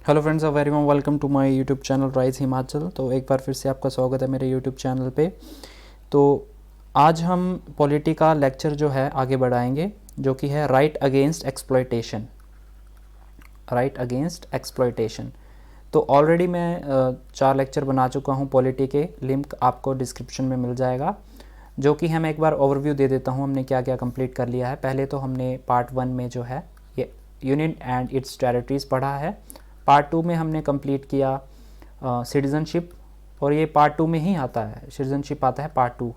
Hello friends, a very warm welcome to my YouTube channel Rise Himachal. तो एक बार फिर से आपका स्वागत है मेरे यूट्यूब चैनल पे। तो आज हम पॉलिटी का लेक्चर जो है आगे बढ़ाएंगे, जो कि है right against exploitation. Right against exploitation. तो ऑलरेडी मैं 4 लेक्चर बना चुका हूँ पॉलिटी के, लिंक आपको डिस्क्रिप्शन में मिल जाएगा। जो कि हम एक बार ओवरव्यू दे देता हूँ हमने क्या क्या कंप्लीट कर लिया है। पहले तो हमने पार्ट 1 में जो है ये यूनियन एंड इट्स टेरिटरीज़ पढ़ा है। पार्ट 2 में हमने कंप्लीट किया सिटीज़नशिप, और ये पार्ट 2 में ही आता है। सिटीज़नशिप आता है पार्ट 2,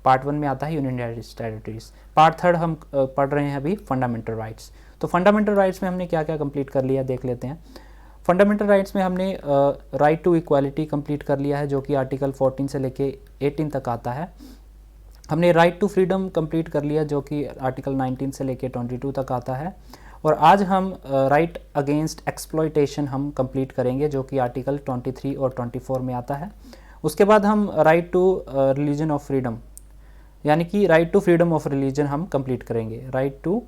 पार्ट 1 में आता है union and it's territories. Part 3 हम पढ़ रहे हैं अभी फंडामेंटल राइट्स। तो फंडामेंटल राइट्स में हमने क्या क्या कंप्लीट कर लिया देख लेते हैं। फंडामेंटल राइट्स में हमने राइट टू इक्वालिटी कंप्लीट कर लिया है, जो कि आर्टिकल 14 से लेके 18 तक आता है। हमने राइट टू फ्रीडम कंप्लीट कर लिया, जो कि आर्टिकल 19 से लेके 22 तक आता है। और आज हम राइट अगेंस्ट एक्सप्लॉयटेशन हम कंप्लीट करेंगे, जो कि आर्टिकल 23 और 24 में आता है। उसके बाद हम right to religion of freedom, यानी कि right to freedom of religion हम कंप्लीट करेंगे। Right to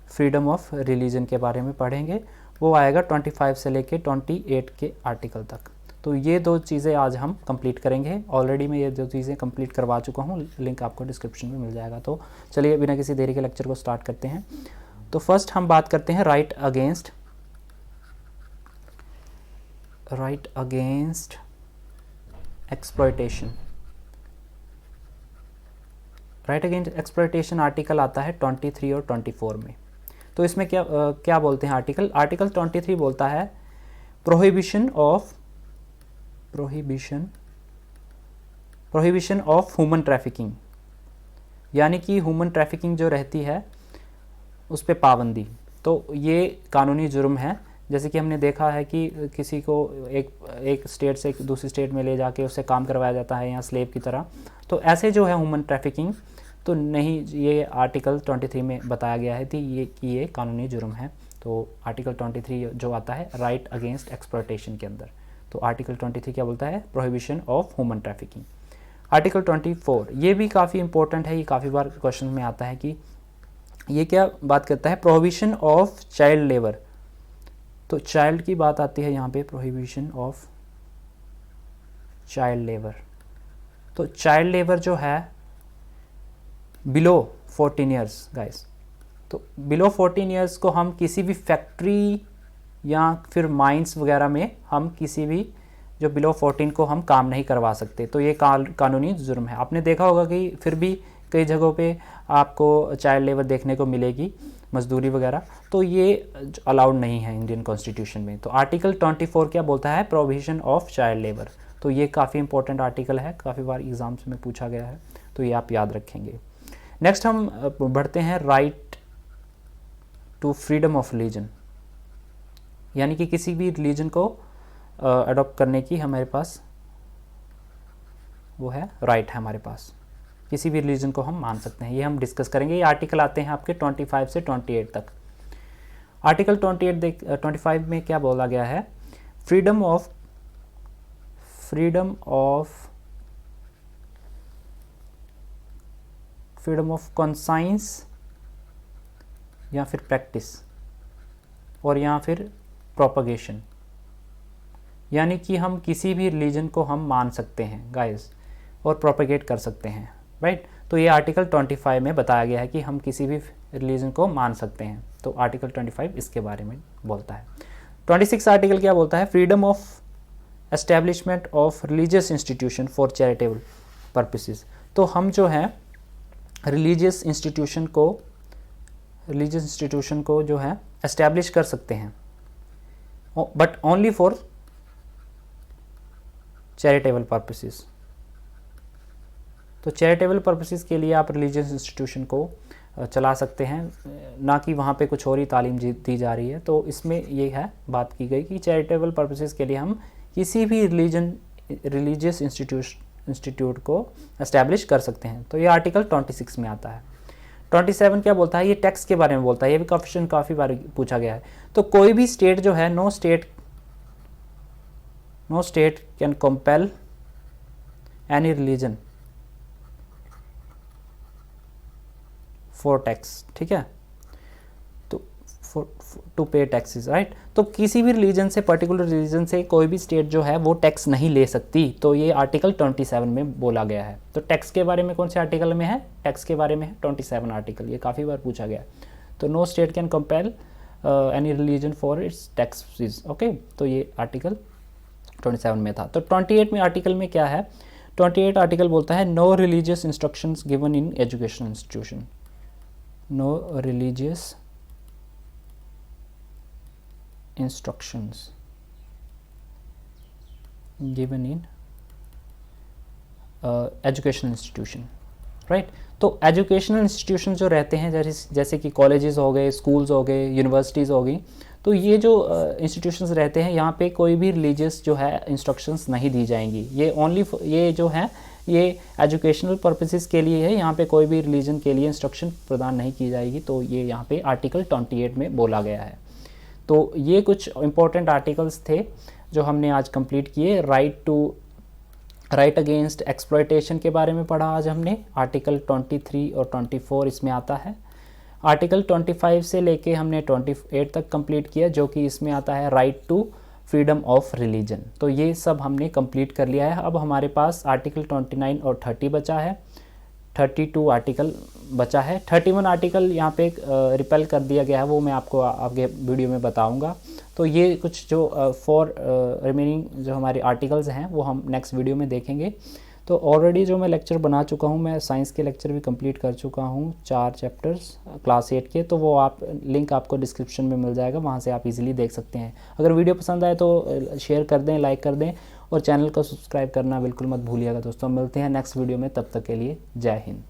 freedom of religion के बारे में पढ़ेंगे, वो आएगा 25 से लेके 28 के आर्टिकल तक। तो ये 2 चीज़ें आज हम कंप्लीट करेंगे। ऑलरेडी मैं ये 2 चीज़ें कंप्लीट करवा चुका हूँ, लिंक आपको डिस्क्रिप्शन में मिल जाएगा। तो चलिए बिना किसी देरी के लेक्चर को स्टार्ट करते हैं। तो फर्स्ट हम बात करते हैं right against exploitation. Right against exploitation article आता है 23 और 24 में। तो इसमें क्या बोलते हैं आर्टिकल 23 बोलता है प्रोहिबिशन ऑफ ह्यूमन ट्रैफिकिंग, यानी कि ह्यूमन ट्रैफिकिंग जो रहती है उस पर पाबंदी। तो ये कानूनी जुर्म है। जैसे कि हमने देखा है कि किसी को एक स्टेट से एक दूसरी स्टेट में ले जाके उससे काम करवाया जाता है, या स्लेव की तरह। तो ऐसे जो है ह्यूमन ट्रैफिकिंग तो नहीं, ये आर्टिकल 23 में बताया गया है कि ये कानूनी जुर्म है। तो आर्टिकल 23 जो आता है राइट अगेंस्ट एक्सप्लॉयटेशन के अंदर। तो आर्टिकल 23 क्या बोलता है? Prohibition of human trafficking. Article 24 ये भी काफ़ी इंपॉर्टेंट है, ये काफ़ी बार क्वेश्चन में आता है कि ये क्या बात करता है? Prohibition of child labour. तो चाइल्ड की बात आती है यहाँ पे, प्रोहिबिशन ऑफ चाइल्ड लेबर। तो चाइल्ड लेबर जो है बिलो 14 ईयर्स गाइस। तो बिलो 14 ईयर्स को हम किसी भी फैक्ट्री या फिर माइंस वगैरह में हम किसी भी जो बिलो 14 को हम काम नहीं करवा सकते। तो ये कानूनी जुर्म है। आपने देखा होगा कि फिर भी कई जगहों पे आपको चाइल्ड लेबर देखने को मिलेगी, मजदूरी वगैरह। तो ये अलाउड नहीं है इंडियन कॉन्स्टिट्यूशन में। तो आर्टिकल 24 क्या बोलता है? Prohibition of child labour. तो ये काफ़ी इंपॉर्टेंट आर्टिकल है, काफ़ी बार एग्जाम्स में पूछा गया है, तो ये आप याद रखेंगे। नेक्स्ट हम बढ़ते हैं right to freedom of religion, यानी कि किसी भी रिलीजन को अडॉप्ट करने की हमारे पास वो है, राइट है हमारे पास। किसी भी रिलीजन को हम मान सकते हैं, ये हम डिस्कस करेंगे। ये आर्टिकल आते हैं आपके 25 से 28 तक। आर्टिकल 25 में क्या बोला गया है? फ्रीडम ऑफ कॉन्साइंस या फिर प्रैक्टिस, और या फिर प्रोपगेशन, यानी कि हम किसी भी रिलीजन को हम मान सकते हैं गाइस, और प्रोपगेट कर सकते हैं, राइट। तो ये आर्टिकल 25 में बताया गया है कि हम किसी भी रिलीजन को मान सकते हैं। तो आर्टिकल 25 इसके बारे में बोलता है। 26 आर्टिकल क्या बोलता है? Freedom of establishment of religious institution for charitable purposes. तो हम जो है रिलीजियस इंस्टीट्यूशन को जो है एस्टैब्लिश कर सकते हैं, but only for charitable purposes. तो चैरिटेबल पर्पसेस के लिए आप रिलीजियस इंस्टीट्यूशन को चला सकते हैं, ना कि वहाँ पे कुछ और ही तालीम दी जा रही है। तो इसमें ये है बात की गई कि चैरिटेबल पर्पसेस के लिए हम किसी भी रिलीजियस इंस्टीट्यूट को एस्टैब्लिश कर सकते हैं। तो ये आर्टिकल 26 में आता है। 27 क्या बोलता है? ये टैक्स के बारे में बोलता है। ये भी क्वेश्चन काफ़ी बार पूछा गया है। तो कोई भी स्टेट जो है, no state can compel any religion for tax, ठीक है। तो टू पे टैक्सेस, राइट। तो किसी भी रिलीजन से, पर्टिकुलर रिलीजन से कोई भी स्टेट जो है वो टैक्स नहीं ले सकती, तो ये आर्टिकल 27 में बोला गया है। तो टैक्स के बारे में कौन से आर्टिकल में है, टैक्स के बारे में है 27 आर्टिकल, ये काफ़ी बार पूछा गया। तो no state can compel any religion for its taxes, okay. तो ये आर्टिकल 27 में था। तो 28 में आर्टिकल में क्या है, 28 आर्टिकल बोलता है no religious instructions given in education institution, no religious instructions given in educational institution, right. तो एजुकेशनल इंस्टीट्यूशन जो रहते हैं, जैसे कि कॉलेजेस हो गए, स्कूल्स हो गए, यूनिवर्सिटीज़ हो गई, तो ये जो इंस्टीट्यूशंस रहते हैं यहाँ पे कोई भी रिलीजियस जो है इंस्ट्रक्शंस नहीं दी जाएंगी। ये ओनली ये जो है ये एजुकेशनल पर्पसेस के लिए है, यहाँ पे कोई भी रिलीजन के लिए इंस्ट्रक्शन प्रदान नहीं की जाएगी। तो ये यहाँ पे आर्टिकल 28 में बोला गया है। तो ये कुछ इंपॉर्टेंट आर्टिकल्स थे जो हमने आज कंप्लीट किए। राइट अगेंस्ट एक्सप्लॉयटेशन के बारे में पढ़ा आज हमने, आर्टिकल 23 और 24 इसमें आता है। आर्टिकल 25 से लेके हमने 28 तक कंप्लीट किया, जो कि इसमें आता है right to freedom of religion. तो ये सब हमने कंप्लीट कर लिया है। अब हमारे पास आर्टिकल 29 और 30 बचा है, 32 आर्टिकल बचा है। 31 आर्टिकल यहाँ पे रिपेल कर दिया गया है, वो मैं आपको आगे वीडियो में बताऊंगा। तो ये कुछ जो 4 रिमेनिंग जो हमारे आर्टिकल्स हैं वो हम नेक्स्ट वीडियो में देखेंगे। तो ऑलरेडी जो मैं लेक्चर बना चुका हूँ, मैं साइंस के लेक्चर भी कंप्लीट कर चुका हूँ, 4 चैप्टर्स क्लास 8 के। तो वो आप लिंक आपको डिस्क्रिप्शन में मिल जाएगा, वहाँ से आप इजीली देख सकते हैं। अगर वीडियो पसंद आए तो शेयर कर दें, लाइक कर दें, और चैनल को सब्सक्राइब करना बिल्कुल मत भूलिएगा दोस्तों। मिलते हैं नेक्स्ट वीडियो में, तब तक के लिए जय हिंद।